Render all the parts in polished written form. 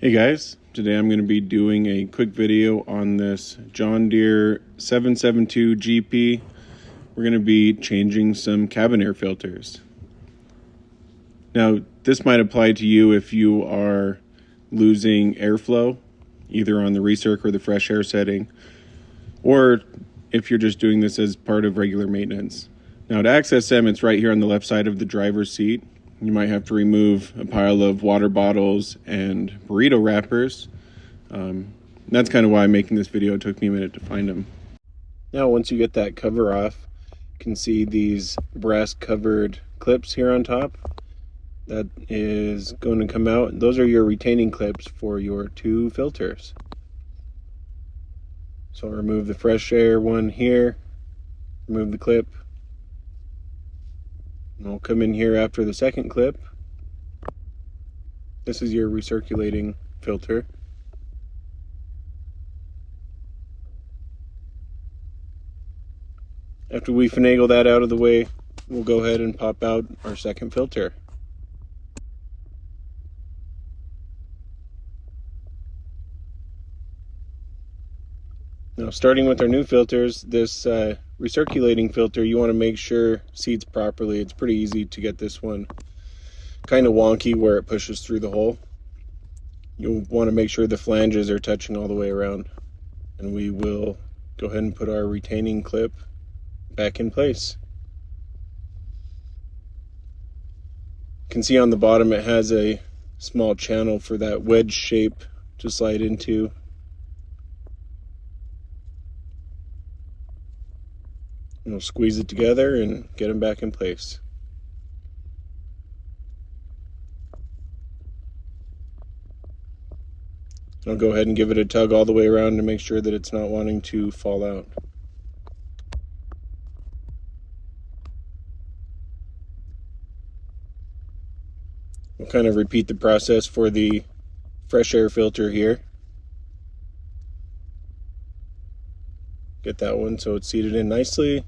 Hey guys, today I'm going to be doing a quick video on this John Deere 772GP. We're going to be changing some cabin air filters. Now, this might apply to you if you are losing airflow, either on the recirc or the fresh air setting, or if you're just doing this as part of regular maintenance. Now, to access them, it's right here on the left side of the driver's seat. You might have to remove a pile of water bottles and burrito wrappers. That's kind of why I'm making this video. It took me a minute to find them. Now, once you get that cover off, you can see these brass covered clips here on top. That is going to come out. Those are your retaining clips for your two filters. So I'll remove the fresh air one here, remove the clip. And we'll come in here after the second clip. This is your recirculating filter. After we finagle that out of the way, we'll go ahead and pop out our second filter. Now, starting with our new filters, this recirculating filter, you want to make sure seats properly. It's pretty easy to get this one kind of wonky where it pushes through the hole. You'll want to make sure the flanges are touching all the way around. And we will go ahead and put our retaining clip back in place. You can see on the bottom it has a small channel for that wedge shape to slide into. And we'll squeeze it together and get them back in place. I'll go ahead and give it a tug all the way around to make sure that it's not wanting to fall out. We'll kind of repeat the process for the fresh air filter here. Get that one so it's seated in nicely.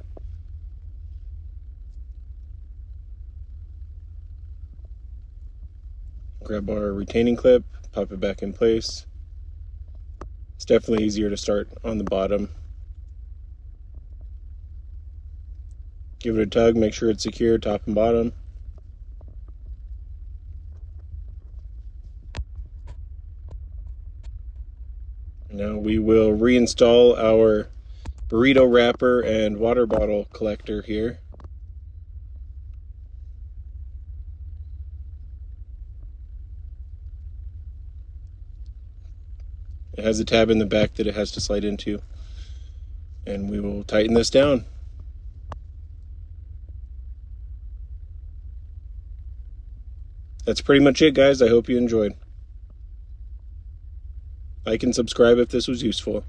Grab our retaining clip, pop it back in place. It's definitely easier to start on the bottom. Give it a tug, make sure it's secure top and bottom. Now we will reinstall our burrito wrapper and water bottle collector here. It has a tab in the back that it has to slide into, and we will tighten this down. That's pretty much it, guys. I hope you enjoyed. Like and subscribe if this was useful.